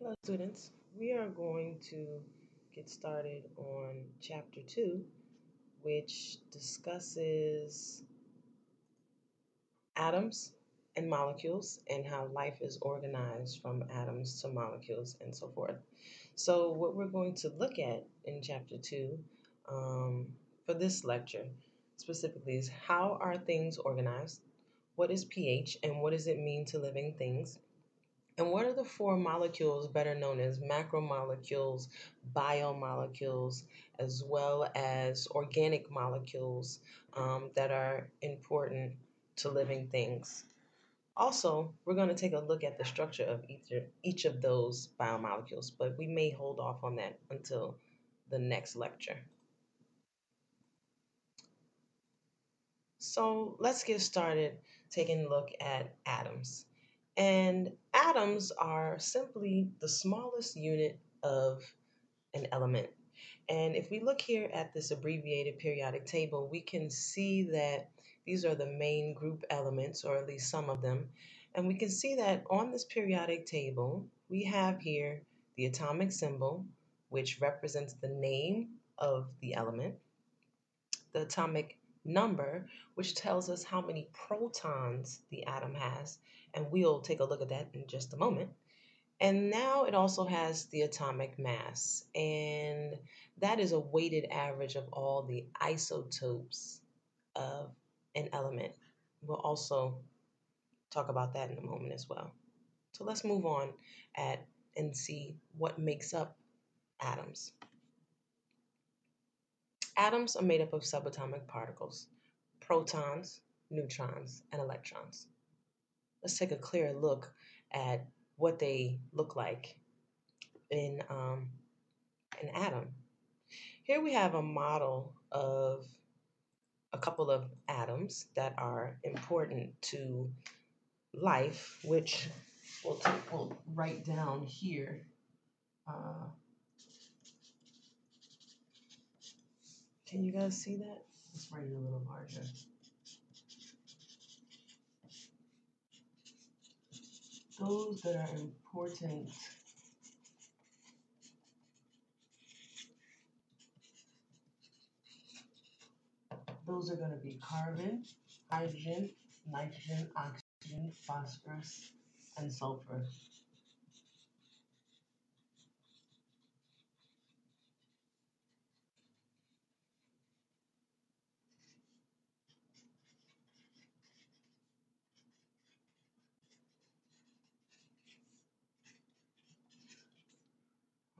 Hello, students. We are going to get started on chapter 2, which discusses atoms and molecules and how life is organized from atoms to molecules and so forth. So, what we're going to look at in chapter 2 um, for this lecture specifically is how are things organized? What is pH and what does it mean to living things? And what are the four molecules better known as macromolecules, biomolecules, as well as organic molecules that are important to living things? Also, we're going to take a look at the structure of each of those biomolecules, but we may hold off on that until the next lecture. So let's get started taking a look at atoms. And atoms are simply the smallest unit of an element. And if we look here at this abbreviated periodic table, we can see that these are the main group elements, or at least some of them. And we can see that on this periodic table, we have here the atomic symbol, which represents the name of the element, the atomic number, which tells us how many protons the atom has. And we'll take a look at that in just a moment. And now it also has the atomic mass, and that is a weighted average of all the isotopes of an element. We'll also talk about that in a moment as well. So let's move on and see what makes up atoms. Atoms are made up of subatomic particles, protons, neutrons, and electrons. Let's take a clearer look at what they look like in an atom. Here we have a model of a couple of atoms that are important to life, which we'll write down here. Uh, can you guys see that? Let's write it a little larger. Those that are important those are going to be carbon, hydrogen, nitrogen, oxygen, phosphorus, and sulfur.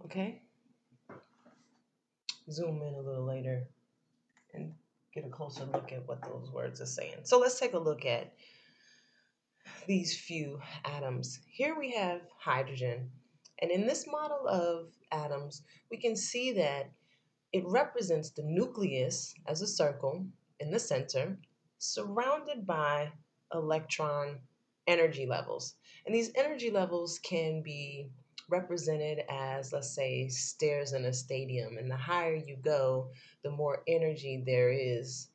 Okay? Zoom in a little later and get a closer look at what those words are saying. So let's take a look at these few atoms. Here we have hydrogen. And in this model of atoms, we can see that it represents the nucleus as a circle in the center, surrounded by electron energy levels. And these energy levels can be represented as, let's say, stairs in a stadium. And the higher you go, the more energy there is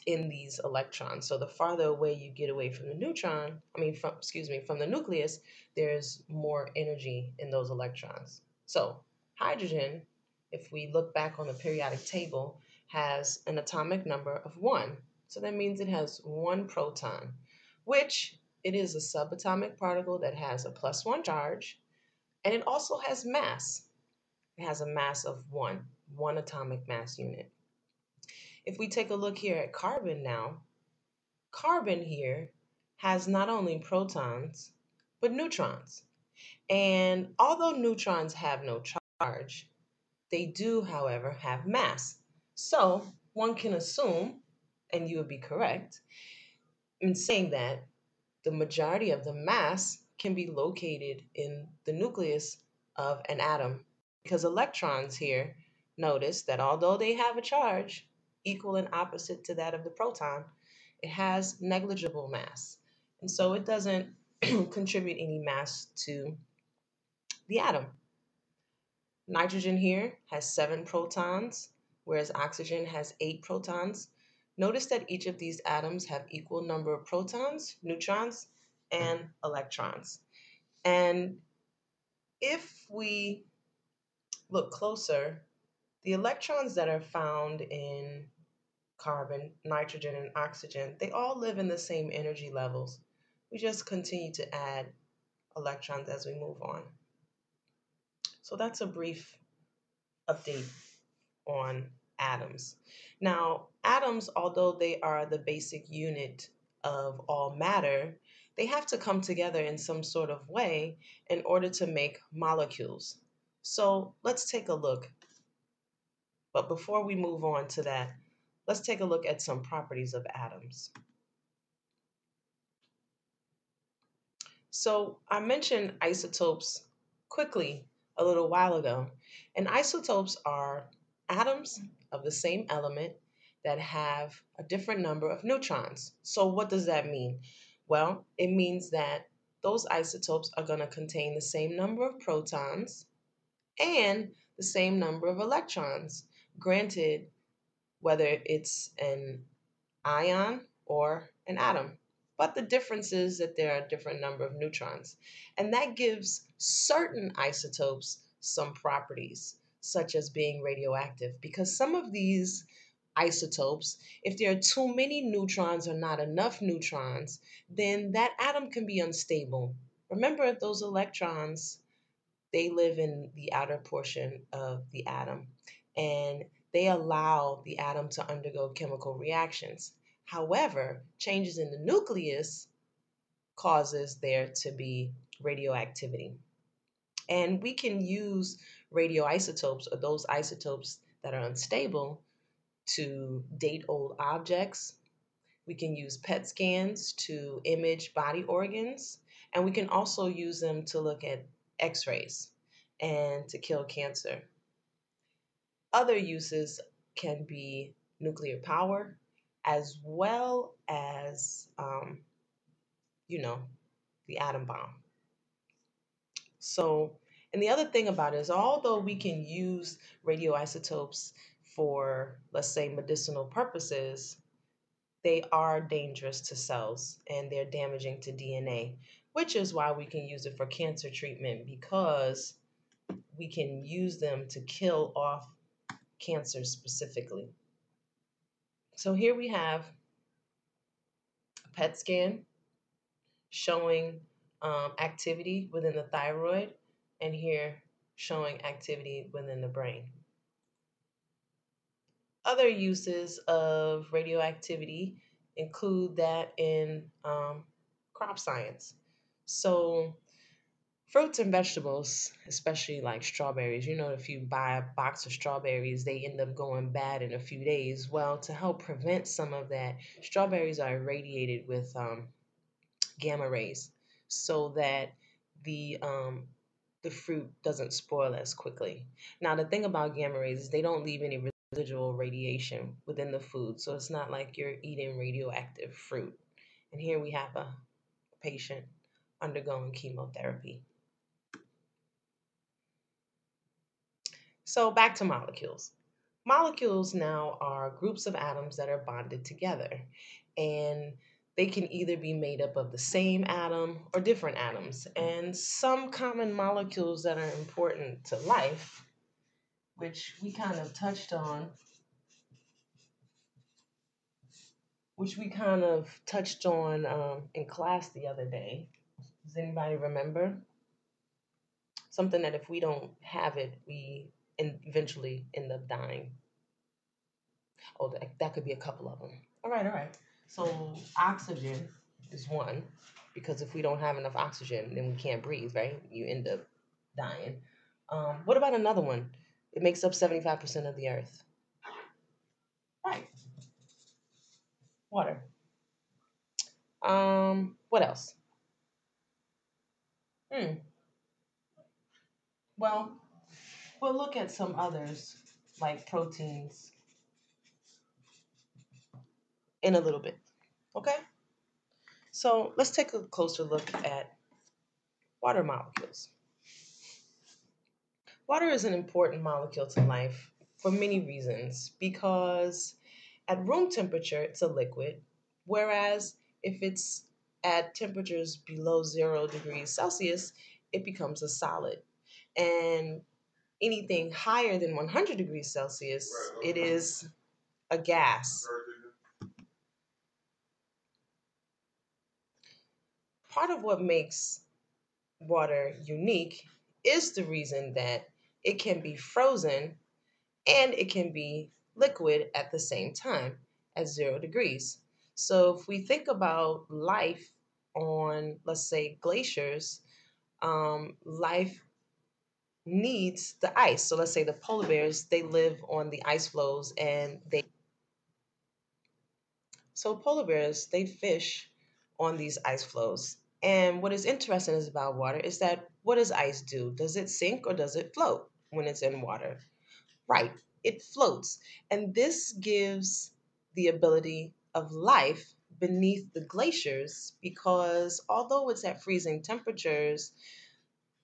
in these electrons. So the farther away you get away from the neutron, from the nucleus, there's more energy in those electrons. So hydrogen, if we look back on the periodic table, has an atomic number of 1. So that means it has 1 proton, which it is a subatomic particle that has a +1 charge, and it also has mass. It has a mass of 1 atomic mass unit. If we take a look here at carbon now, carbon here has not only protons, but neutrons. And although neutrons have no charge, they do, however, have mass. So one can assume, and you would be correct, in saying that the majority of the mass can be located in the nucleus of an atom. Because electrons here, notice that although they have a charge equal and opposite to that of the proton, it has negligible mass. And so it doesn't contribute any mass to the atom. Nitrogen here has 7 protons, whereas oxygen has 8 protons. Notice that each of these atoms have equal number of protons, neutrons, and electrons. And If we look closer, the electrons that are found in carbon, nitrogen, and oxygen, they all live in the same energy levels. We just continue to add electrons as we move on. So that's a brief update on atoms. Now, atoms, although they are the basic unit of all matter, they have to come together in some sort of way in order to make molecules. So let's take a look. But before we move on to that, let's take a look at some properties of atoms. So I mentioned isotopes quickly a little while ago, and isotopes are atoms of the same element that have a different number of neutrons. So what does that mean? Well, it means that those isotopes are going to contain the same number of protons and the same number of electrons. Granted, whether it's an ion or an atom. But the difference is that there are a different number of neutrons. And that gives certain isotopes some properties, such as being radioactive, because some of these isotopes, if there are too many neutrons or not enough neutrons, then that atom can be unstable. Remember, those electrons, they live in the outer portion of the atom, and they allow the atom to undergo chemical reactions. However, changes in the nucleus causes there to be radioactivity. And we can use radioisotopes, or those isotopes that are unstable, to date old objects. We can use PET scans to image body organs, and we can also use them to look at x rays and to kill cancer. Other uses can be nuclear power, as well as, you know, the atom bomb. So, and the other thing about it is, although we can use radioisotopes for, let's say, medicinal purposes, they are dangerous to cells and they're damaging to DNA, which is why we can use it for cancer treatment, because we can use them to kill off cancer specifically. So here we have a PET scan showing activity within the thyroid, and here showing activity within the brain. Other uses of radioactivity include that in crop science. So fruits and vegetables, especially like strawberries, if you buy a box of strawberries, they end up going bad in a few days. Well, to help prevent some of that, strawberries are irradiated with gamma rays so that the fruit doesn't spoil as quickly. Now, the thing about gamma rays is they don't leave any residual radiation within the food, so it's not like you're eating radioactive fruit. And here we have a patient undergoing chemotherapy. So back to molecules. Molecules now are groups of atoms that are bonded together, and they can either be made up of the same atom or different atoms. And some common molecules that are important to life, which we kind of touched on, in class the other day. Does anybody remember? Something that if we don't have it, we eventually end up dying. Oh, that could be a couple of them. All right, all right. So oxygen is one, because if we don't have enough oxygen, then we can't breathe, right? You end up dying. What about another one? It makes up 75% of the earth. Right, water. What else? Hmm. Well, we'll look at some others, like proteins, in a little bit. Okay? So let's take a closer look at water molecules. Water is an important molecule to life for many reasons, because at room temperature, it's a liquid, whereas if it's at temperatures below 0 degrees Celsius, it becomes a solid. And anything higher than 100 degrees Celsius, it is a gas. Part of what makes water unique is the reason that it can be frozen and it can be liquid at the same time at 0 degrees. So if we think about life on, let's say, glaciers, life needs the ice. So let's say the polar bears, they live on the ice floes and polar bears, they fish on these ice floes. And what is interesting is about water is that what does ice do? Does it sink or does it float when it's in water? Right, it floats. And this gives the ability of life beneath the glaciers because although it's at freezing temperatures,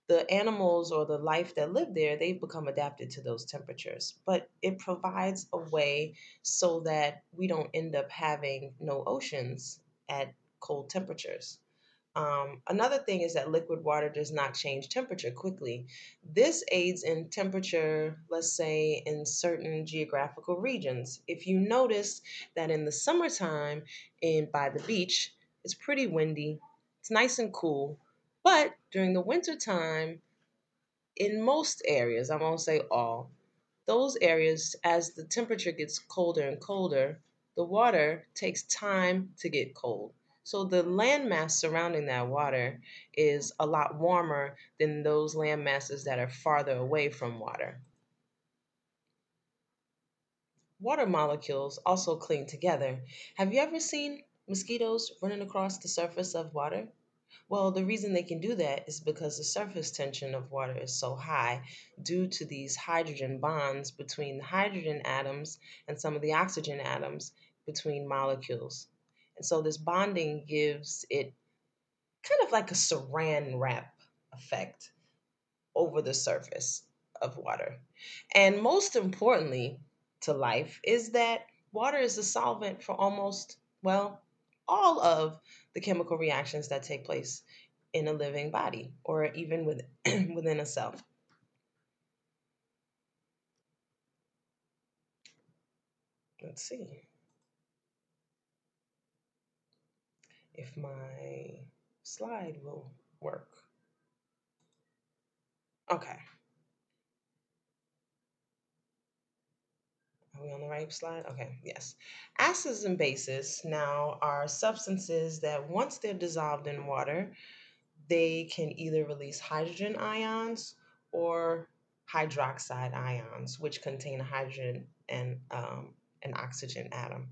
the animals or the life that live there, they've become adapted to those temperatures. But it provides a way so that we don't end up having no oceans at cold temperatures. Another thing is that liquid water does not change temperature quickly. This aids in temperature, let's say, in certain geographical regions. If you notice that in the summertime by the beach, it's pretty windy, it's nice and cool. But during the winter time, in most areas, I won't say all, those areas, as the temperature gets colder and colder, the water takes time to get cold. So the land mass surrounding that water is a lot warmer than those land masses that are farther away from water. Water molecules also cling together. Have you ever seen mosquitoes running across the surface of water? Well, the reason they can do that is because the surface tension of water is so high due to these hydrogen bonds between the hydrogen atoms and some of the oxygen atoms between molecules. And so this bonding gives it kind of like a saran wrap effect over the surface of water. And most importantly to life is that water is a solvent for almost, well, all of the chemical reactions that take place in a living body or even within a cell. Let's see if my slide will work. Okay, are we on the right slide? Okay, yes. Acids and bases now are substances that once they're dissolved in water, they can either release hydrogen ions or hydroxide ions, which contain a hydrogen and an oxygen atom.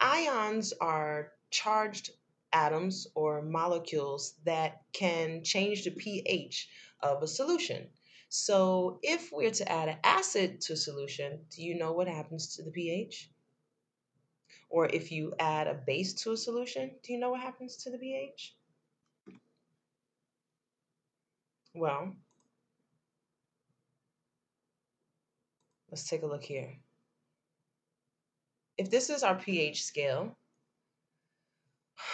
Ions are charged atoms or molecules that can change the pH of a solution. So, if we're to add an acid to a solution, do you know what happens to the pH? Or if you add a base to a solution, do you know what happens to the pH? Well, let's take a look here. If this is our pH scale,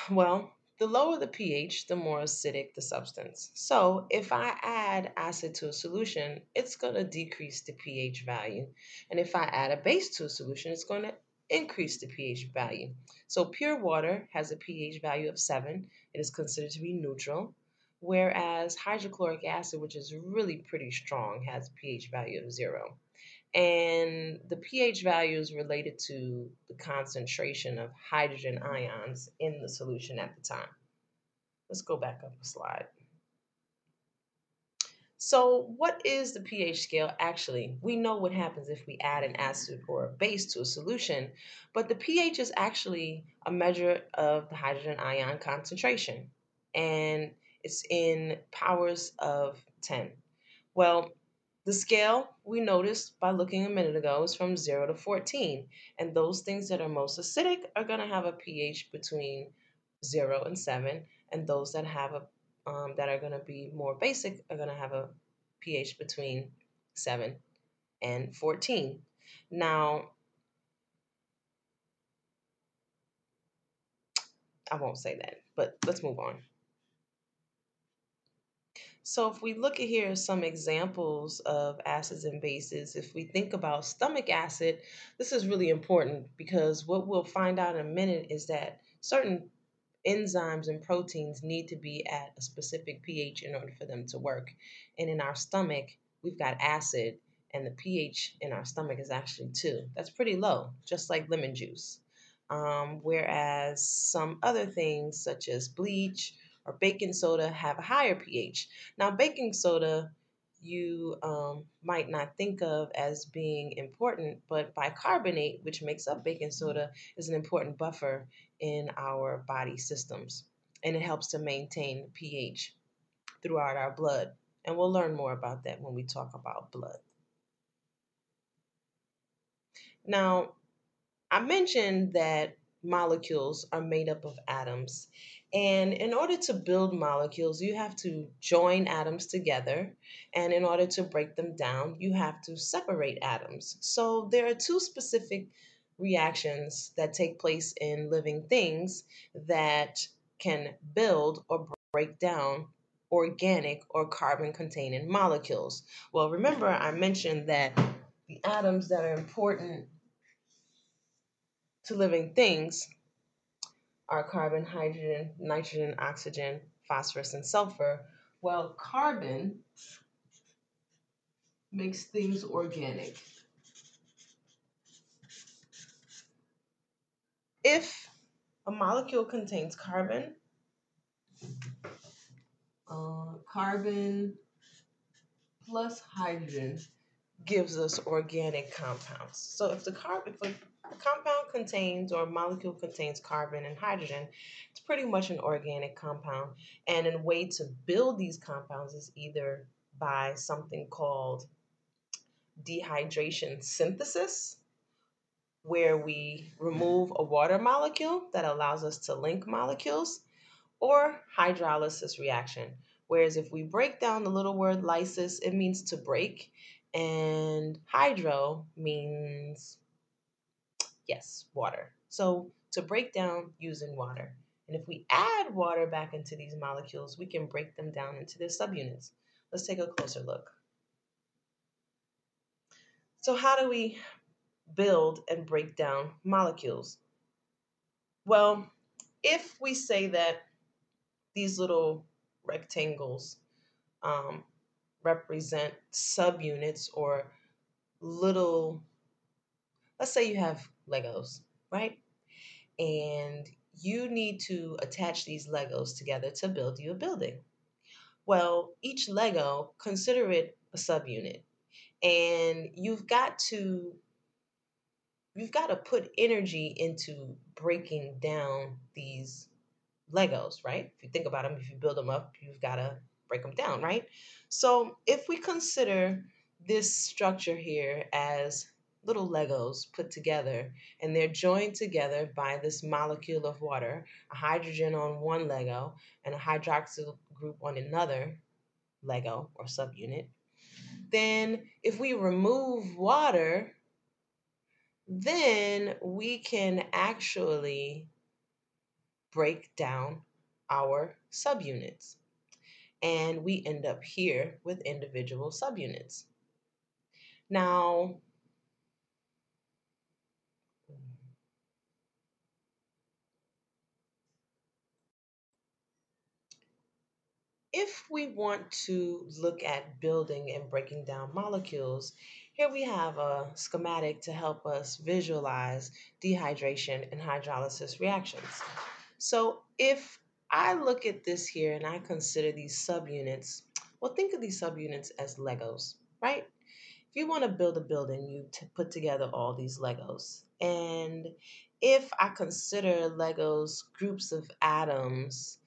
well, the lower the pH, the more acidic the substance. So if I add acid to a solution, it's going to decrease the pH value. And if I add a base to a solution, it's going to increase the pH value. So pure water has a pH value of 7. It is considered to be neutral. Whereas hydrochloric acid, which is really pretty strong, has a pH value of 0. And the pH value is related to the concentration of hydrogen ions in the solution at the time. Let's go back up a slide. So, what is the pH scale actually? We know what happens if we add an acid or a base to a solution, but the pH is actually a measure of the hydrogen ion concentration, and it's in powers of 10. Well, the scale we noticed by looking a minute ago is from 0 to 14. And those things that are most acidic are going to have a pH between 0 and 7. And those that have that are going to be more basic are going to have a pH between 7 and 14. Now, I won't say that, but let's move on. So if we look at here some examples of acids and bases, if we think about stomach acid, this is really important because what we'll find out in a minute is that certain enzymes and proteins need to be at a specific pH in order for them to work. And in our stomach, we've got acid, and the pH in our stomach is actually 2. That's pretty low, just like lemon juice. Whereas some other things, such as bleach or baking soda, have a higher pH. Now, baking soda you might not think of as being important, but bicarbonate, which makes up baking soda, is an important buffer in our body systems, and it helps to maintain pH throughout our blood. And we'll learn more about that when we talk about blood. Now, I mentioned that molecules are made up of atoms. And in order to build molecules, you have to join atoms together. And in order to break them down, you have to separate atoms. So there are two specific reactions that take place in living things that can build or break down organic or carbon containing molecules. Well, remember, I mentioned that the atoms that are important to living things are carbon, hydrogen, nitrogen, oxygen, phosphorus, and sulfur. Well, carbon makes things organic. If a molecule contains carbon, carbon plus hydrogen gives us organic compounds. So if a compound contains or a molecule contains carbon and hydrogen, it's pretty much an organic compound. And a way to build these compounds is either by something called dehydration synthesis, where we remove a water molecule that allows us to link molecules, or hydrolysis reaction. Whereas if we break down the little word lysis, it means to break, and hydro means, yes, water. So to break down using water. And if we add water back into these molecules, we can break them down into their subunits. Let's take a closer look. So how do we build and break down molecules? Well, if we say that these little rectangles um, represent subunits or little, let's say you have Legos, right? And you need to attach these Legos together to build you a building. Well, each Lego, consider it a subunit. And you've got to put energy into breaking down these Legos, right? If you think about them, if you build them up, you've got to break them down, right? So if we consider this structure here as little Legos put together, and they're joined together by this molecule of water, a hydrogen on one Lego and a hydroxyl group on another Lego or subunit, then if we remove water, then we can actually break down our subunits. And we end up here with individual subunits. Now, if we want to look at building and breaking down molecules, here we have a schematic to help us visualize dehydration and hydrolysis reactions. So if I look at this here and I consider these subunits, well, think of these subunits as Legos, right? If you want to build a building, you put together all these Legos. And if I consider Legos groups of atoms,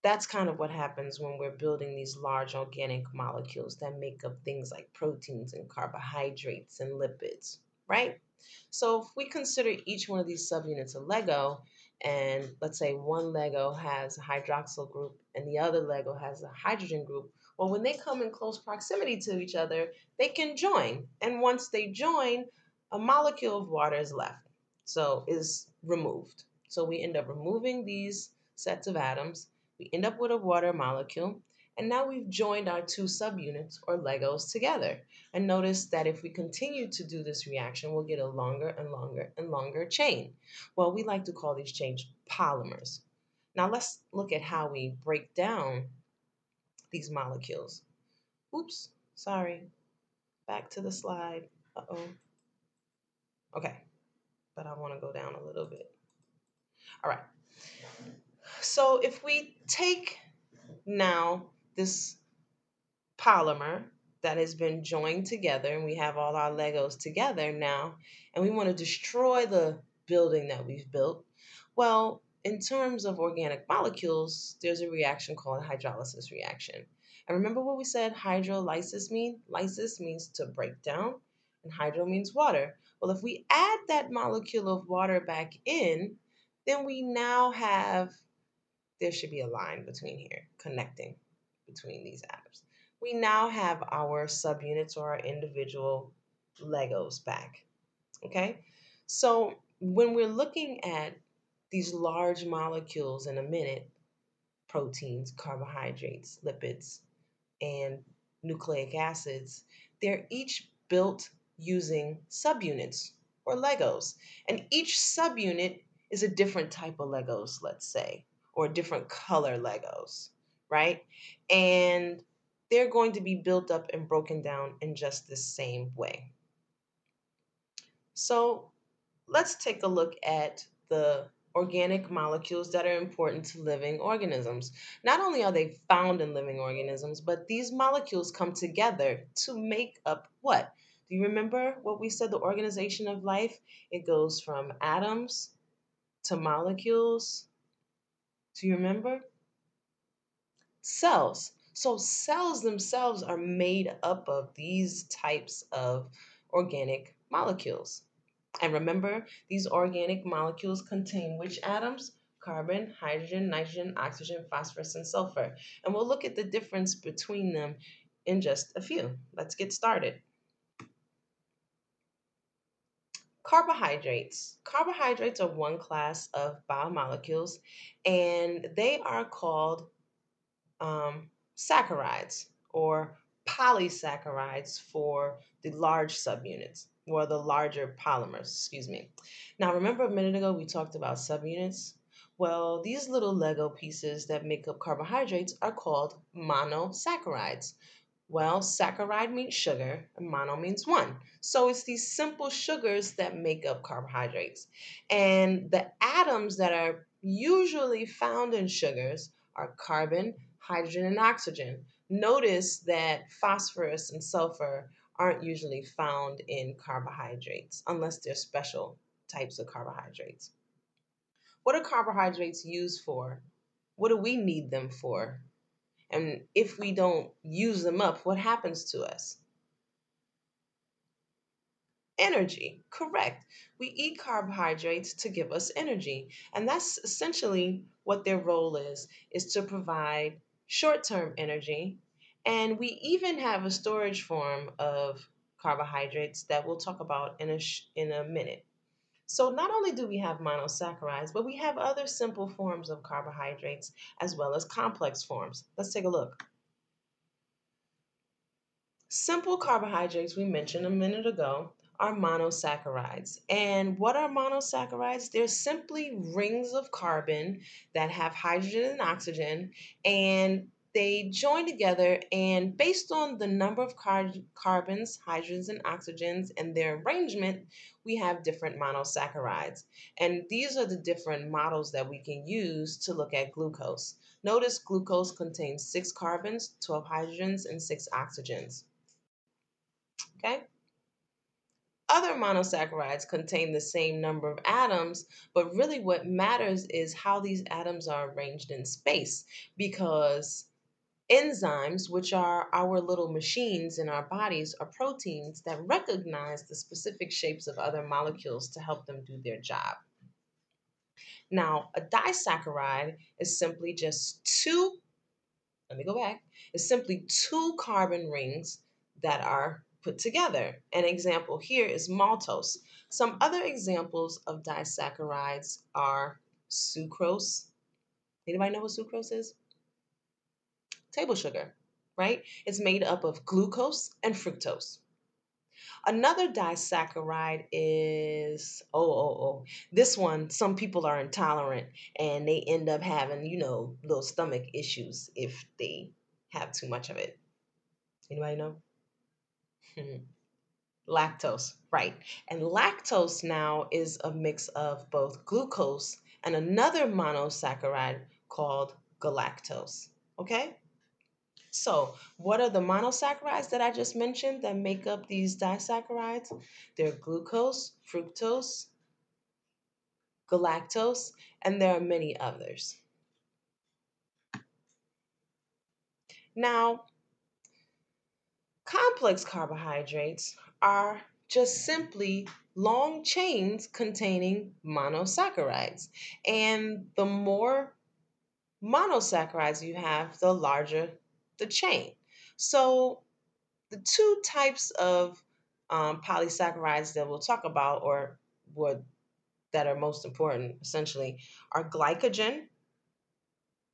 that's kind of what happens when we're building these large organic molecules that make up things like proteins and carbohydrates and lipids, right? So if we consider each one of these subunits a Lego, and let's say one Lego has a hydroxyl group and the other Lego has a hydrogen group, well, when they come in close proximity to each other, they can join. And once they join, a molecule of water is left, so is removed. So we end up removing these sets of atoms, we end up with a water molecule, And now we've joined our two subunits or Legos together. And notice that if we continue to do this reaction, we'll get a longer and longer and longer chain. Well, we like to call these chains polymers. Now let's look at how we break down these molecules. Oops, sorry. Back to the slide. Uh-oh. Okay, but I want to go down a little bit. All right. So if we take now this polymer that has been joined together, and we have all our Legos together now, and we want to destroy the building that we've built, well, in terms of organic molecules, there's a reaction called hydrolysis reaction. And remember what we said hydrolysis means? Lysis means to break down, and hydro means water. Well, if we add that molecule of water back in, then we now have, there should be a line between here, connecting between these atoms. We now have our subunits or our individual Legos back, okay? So when we're looking at these large molecules in a minute, proteins, carbohydrates, lipids, and nucleic acids, they're each built using subunits or Legos. And each subunit is a different type of Legos, let's say, or different color Legos, right? And they're going to be built up and broken down in just the same way. So let's take a look at the organic molecules that are important to living organisms. Not only are they found in living organisms, but these molecules come together to make up what? Do you remember what we said, the organization of life? It goes from atoms to molecules. Do you remember? Cells. So cells themselves are made up of these types of organic molecules. And remember, these organic molecules contain which atoms? Carbon, hydrogen, nitrogen, oxygen, phosphorus, and sulfur. And we'll look at the difference between them in just a few. Let's get started. Carbohydrates. Carbohydrates are one class of biomolecules, and they are called saccharides or polysaccharides for the large subunits or the larger polymers, excuse me. Now, remember a minute ago we talked about subunits? Well, these little Lego pieces that make up carbohydrates are called monosaccharides. Well, saccharide means sugar and mono means one. So it's these simple sugars that make up carbohydrates. And the atoms that are usually found in sugars are carbon, hydrogen, and oxygen. Notice that phosphorus and sulfur aren't usually found in carbohydrates unless they're special types of carbohydrates. What are carbohydrates used for? What do we need them for? And if we don't use them up, what happens to us? Energy, correct. We eat carbohydrates to give us energy. And that's essentially what their role is to provide short-term energy. And we even have a storage form of carbohydrates that we'll talk about in a minute. So not only do we have monosaccharides, but we have other simple forms of carbohydrates as well as complex forms. Let's take a look. Simple carbohydrates we mentioned a minute ago are monosaccharides. And what are monosaccharides? They're simply rings of carbon that have hydrogen and oxygen, and they join together. And based on the number of carbons, hydrogens, and oxygens, and their arrangement, we have different monosaccharides. And these are the different models that we can use to look at glucose. Notice glucose contains 6 carbons, 12 hydrogens, and 6 oxygens. Okay? Other monosaccharides contain the same number of atoms, but really what matters is how these atoms are arranged in space because enzymes, which are our little machines in our bodies, are proteins that recognize the specific shapes of other molecules to help them do their job. Now, a disaccharide is simply just is simply two carbon rings that are put together. An example here is maltose. Some other examples of disaccharides are sucrose. Anybody know what sucrose is? table sugar, right? It's made up of glucose and fructose. Another disaccharide is, this one, some people are intolerant and they end up having, little stomach issues if they have too much of it. Anybody know? Lactose, right. And lactose now is a mix of both glucose and another monosaccharide called galactose. Okay? So, what are the monosaccharides that I just mentioned that make up these disaccharides? They're glucose, fructose, galactose, and there are many others. Now, complex carbohydrates are just simply long chains containing monosaccharides. And the more monosaccharides you have, the larger the chain. So, the two types of polysaccharides that we'll talk about, or what that are most important essentially, are glycogen,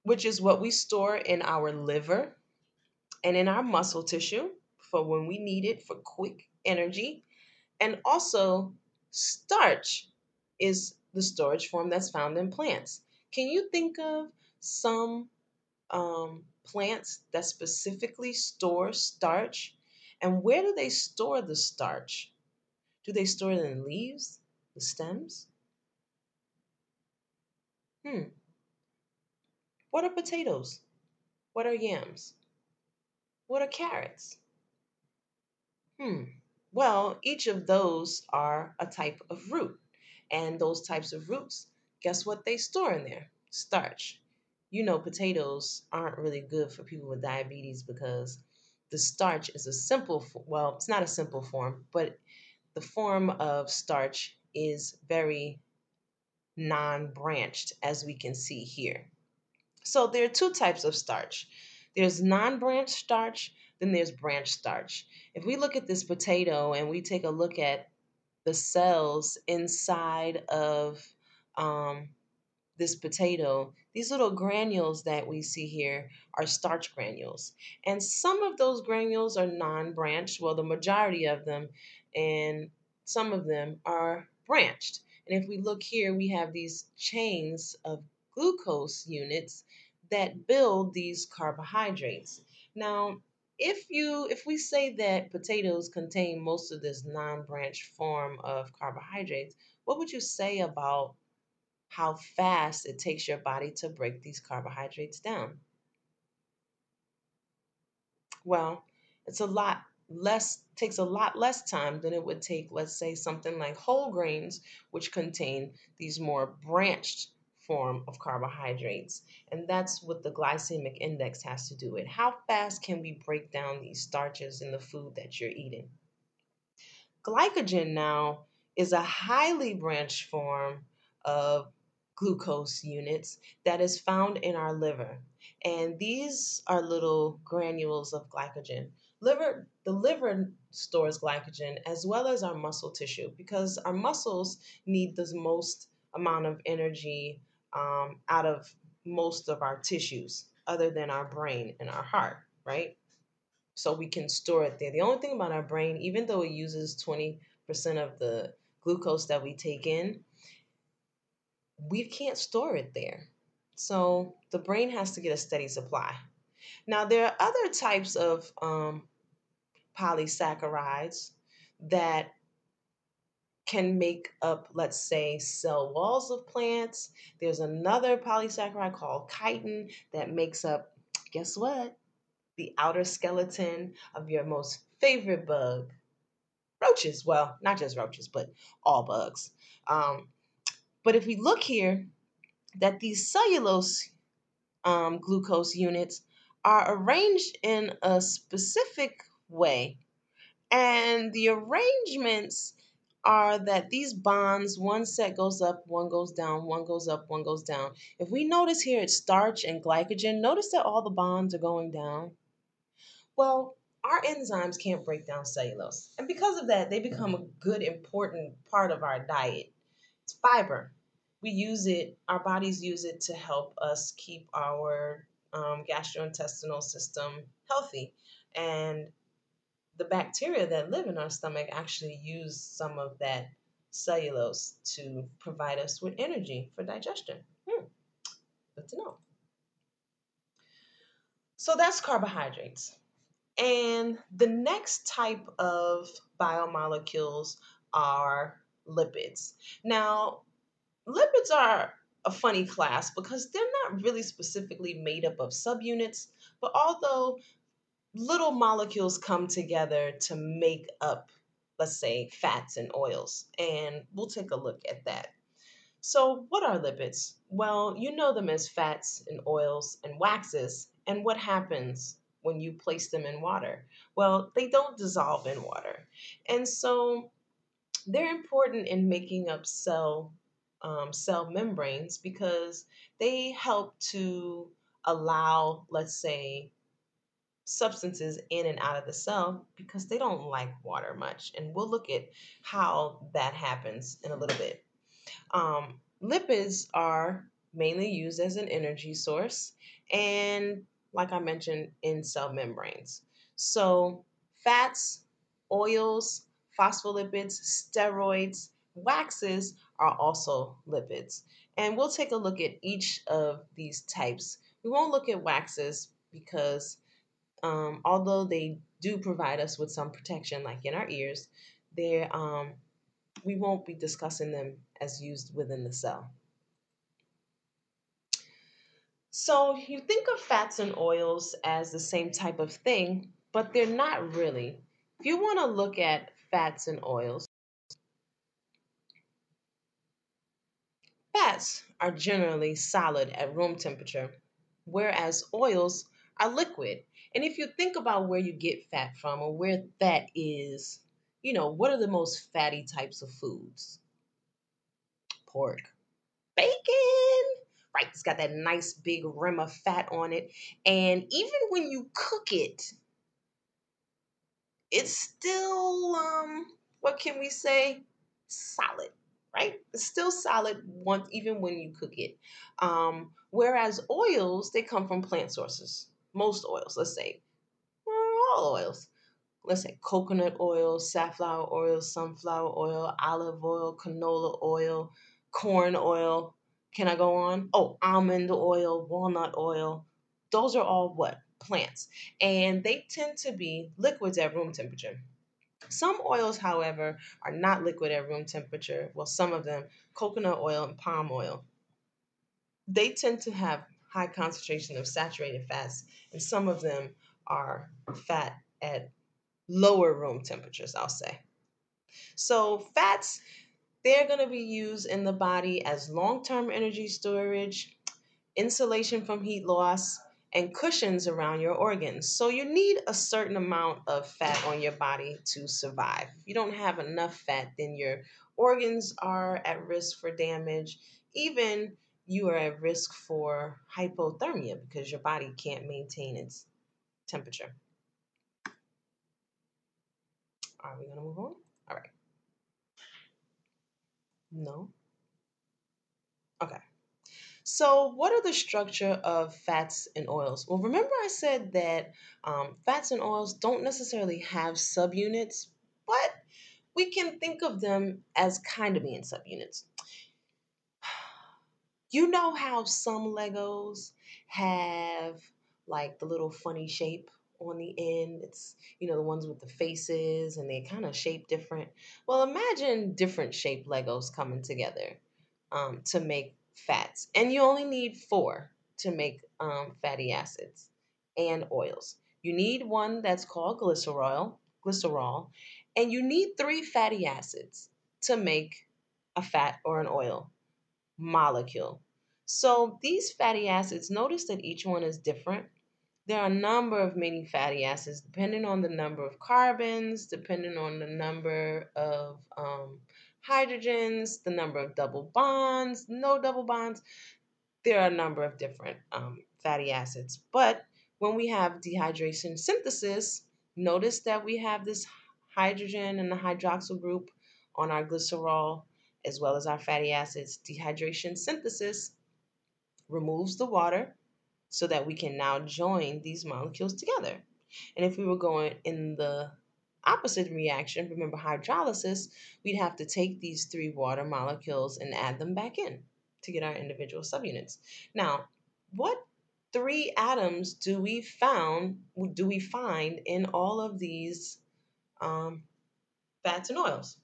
which is what we store in our liver and in our muscle tissue for when we need it for quick energy. And also, starch is the storage form that's found in plants. Can you think of some plants that specifically store starch? And where do they store the starch? Do they store it in leaves, the stems? Hmm. What are potatoes? What are yams? What are carrots? Hmm. Well, each of those are a type of root. And those types of roots, guess what they store in there? Starch. Potatoes aren't really good for people with diabetes because the starch is a well, it's not a simple form, but the form of starch is very non branched, as we can see here. So there are two types of starch. There's non-branched starch, then there's branched starch. If we look at this potato and we take a look at the cells inside of um, this potato, these little granules that we see here are starch granules. And some of those granules are non-branched, well, the majority of them, and some of them are branched. And if we look here, we have these chains of glucose units that build these carbohydrates. Now, if we say that potatoes contain most of this non-branched form of carbohydrates, what would you say about how fast it takes your body to break these carbohydrates down? Well, it's a lot less takes a lot less time than it would take, let's say, something like whole grains, which contain these more branched form of carbohydrates. And that's what the glycemic index has to do with. How fast can we break down these starches in the food that you're eating? Glycogen now is a highly branched form of glucose units that is found in our liver. And these are little granules of glycogen. The liver stores glycogen as well as our muscle tissue because our muscles need the most amount of energy out of most of our tissues, other than our brain and our heart, right? So we can store it there. The only thing about our brain, even though it uses 20% of the glucose that we take in, we can't store it there. So the brain has to get a steady supply. Now, there are other types of polysaccharides that can make up, let's say, cell walls of plants. There's another polysaccharide called chitin that makes up, guess what? The outer skeleton of your most favorite bug, roaches. Well, not just roaches, but all bugs. Um, but if we look here, that these cellulose glucose units are arranged in a specific way. And the arrangements are that these bonds, one set goes up, one goes down, one goes up, one goes down. If we notice here it's starch and glycogen, notice that all the bonds are going down. Well, our enzymes can't break down cellulose. And because of that, they become a good, important part of our diet. It's fiber. We use it, our bodies use it to help us keep our gastrointestinal system healthy. And the bacteria that live in our stomach actually use some of that cellulose to provide us with energy for digestion. Good to know. So that's carbohydrates. And the next type of biomolecules are lipids. Now, lipids are a funny class because they're not really specifically made up of subunits, but although little molecules come together to make up, let's say, fats and oils. And we'll take a look at that. So, what are lipids? Well, you know them as fats and oils and waxes. And what happens when you place them in water? Well, they don't dissolve in water. And so they're important in making up cell membranes because they help to allow, let's say, substances in and out of the cell because they don't like water much. And we'll look at how that happens in a little bit. Lipids are mainly used as an energy source and, like I mentioned, in cell membranes. So, fats, oils, phospholipids, steroids, waxes are also lipids. And we'll take a look at each of these types. We won't look at waxes because although they do provide us with some protection, like in our ears, they we won't be discussing them as used within the cell. So you think of fats and oils as the same type of thing, but they're not really. If you want to look at fats and oils, fats are generally solid at room temperature, whereas oils are liquid. And if you think about where you get fat from or where fat is, what are the most fatty types of foods? Pork, bacon, right? It's got that nice big rim of fat on it. And even when you cook it, it's still, what can we say? Solid, right? It's still solid once, even when you cook it. Whereas oils, they come from plant sources. Most oils, let's say, all oils. Let's say coconut oil, safflower oil, sunflower oil, olive oil, canola oil, corn oil. Can I go on? Oh, almond oil, walnut oil. Those are all what? Plants. And they tend to be liquids at room temperature. Some oils, however, are not liquid at room temperature. Well, some of them, coconut oil and palm oil, they tend to have high concentration of saturated fats, and some of them are fat at lower room temperatures, I'll say. So, fats, they're going to be used in the body as long term energy storage, insulation from heat loss, and cushions around your organs. So, you need a certain amount of fat on your body to survive. If you don't have enough fat, then your organs are at risk for damage. Even you are at risk for hypothermia because your body can't maintain its temperature. Are we going to move on? All right. No. Okay. So, what are the structure of fats and oils? Well, remember I said that fats and oils don't necessarily have subunits, but we can think of them as kind of being subunits. You know how some Legos have like the little funny shape on the end? It's, the ones with the faces and they kind of shape different. Well, imagine different shaped Legos coming together to make fats. And you only need four to make fatty acids and oils. You need one that's called glycerol, and you need three fatty acids to make a fat or an oil molecule. So these fatty acids, notice that each one is different. There are a number of many fatty acids depending on the number of carbons, depending on the number of hydrogens, the number of double bonds, no double bonds. There are a number of different fatty acids. But when we have dehydration synthesis, notice that we have this hydrogen and the hydroxyl group on our glycerol as well as our fatty acids. Dehydration synthesis removes the water. so that we can now join these molecules together. And if we were going in the opposite reaction, remember hydrolysis, we'd have to take these three water molecules and add them back in to get our individual subunits. Now, what three atoms do we find in all of these um, fats and oils?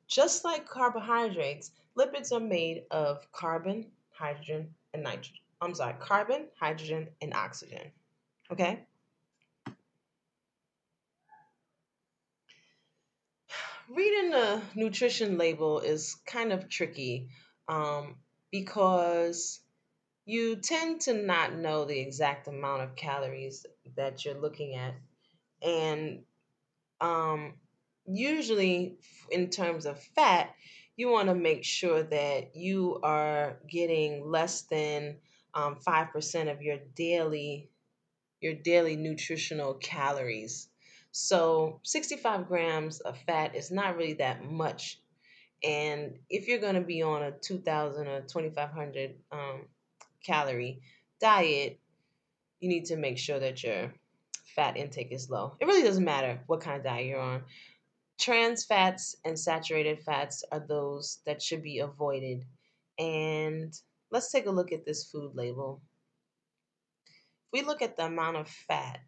Just like carbohydrates, lipids are made of carbon, hydrogen, and nitrogen. I'm sorry, carbon, hydrogen, and oxygen. Okay? Reading the nutrition label is kind of tricky um, because you tend to not know the exact amount of calories that you're looking at. And um, usually, in terms of fat, you want to make sure that you are getting less than 5% of your daily nutritional calories. So 65 grams of fat is not really that much. And if you're going to be on a 2,000 or 2,500 calorie diet, you need to make sure that your fat intake is low. It really doesn't matter what kind of diet you're on. Trans fats and saturated fats are those that should be avoided. And let's take a look at this food label. If we look at the amount of fat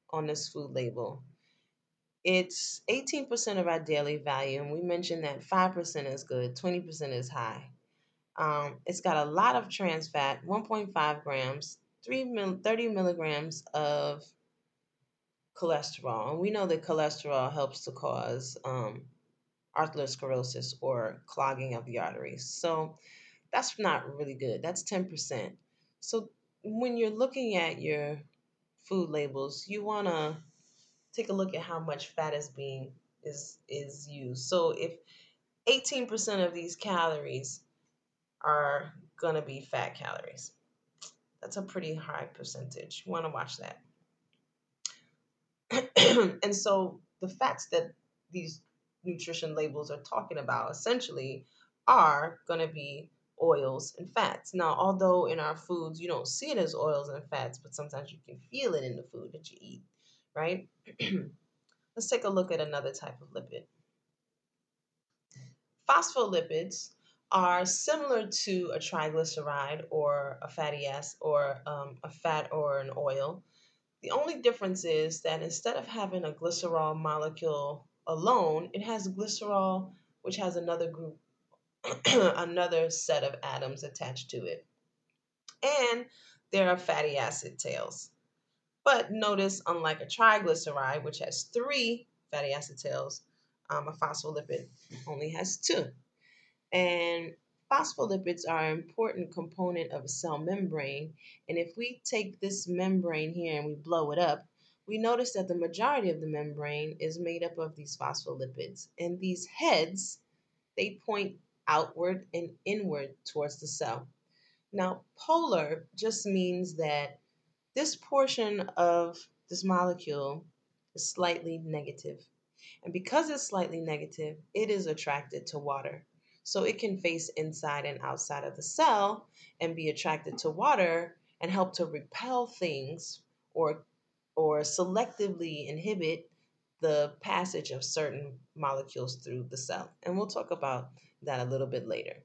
on this food label, it's 18% of our daily value. And we mentioned that 5% is good, 20% is high. It's got a lot of trans fat, 1.5 grams, 30 milligrams of cholesterol. And we know that cholesterol helps to cause arteriosclerosis or clogging of the arteries. So that's not really good. That's 10%. So when you're looking at your food labels, you want to take a look at how much fat is used. So if 18% of these calories are going to be fat calories, that's a pretty high percentage. You want to watch that. And so the fats that these nutrition labels are talking about essentially are going to be oils and fats. Now, although in our foods you don't see it as oils and fats, but sometimes you can feel it in the food that you eat, right? Let's take a look at another type of lipid. Phospholipids are similar to a triglyceride or a fatty acid or a fat or an oil. The only difference is that instead of having a glycerol molecule alone, it has glycerol, which has another group, another set of atoms attached to it. And there are fatty acid tails. But notice, unlike a triglyceride, which has three fatty acid tails, a phospholipid only has two. And phospholipids are an important component of a cell membrane. And if we take this membrane here and we blow it up, we notice that the majority of the membrane is made up of these phospholipids. And these heads, they point outward and inward towards the cell. Now, polar just means that this portion of this molecule is slightly negative. And because it's slightly negative, it is attracted to water. So it can face inside and outside of the cell and be attracted to water and help to repel things or selectively inhibit the passage of certain molecules through the cell. And we'll talk about that a little bit later.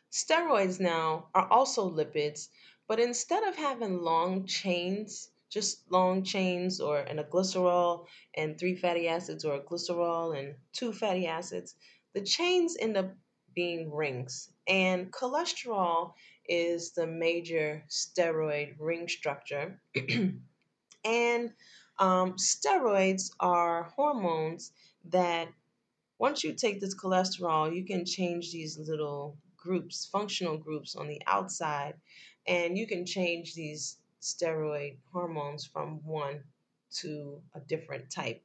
Steroids now are also lipids, but instead of having long chains, just long chains or in a glycerol and three fatty acids or a glycerol and two fatty acids, the chains end up being rings. And cholesterol is the major steroid ring structure. And steroids are hormones that once you take this cholesterol, you can change these little groups, functional groups on the outside, and you can change these steroid hormones from one to a different type.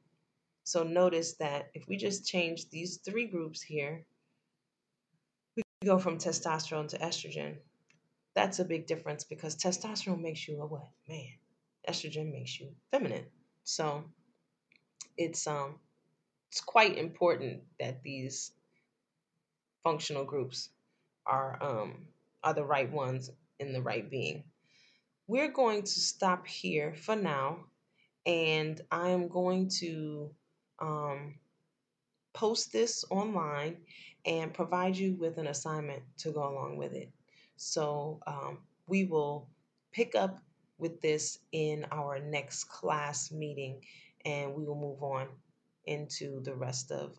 So notice that if we just change these three groups here, we go from testosterone to estrogen. That's a big difference because testosterone makes you a what? Man. Estrogen makes you feminine. So it's quite important that these functional groups are are the right ones in the right being. We're going to stop here for now, and I am going to um, post this online and provide you with an assignment to go along with it. So we will pick up with this in our next class meeting, and we will move on into the rest of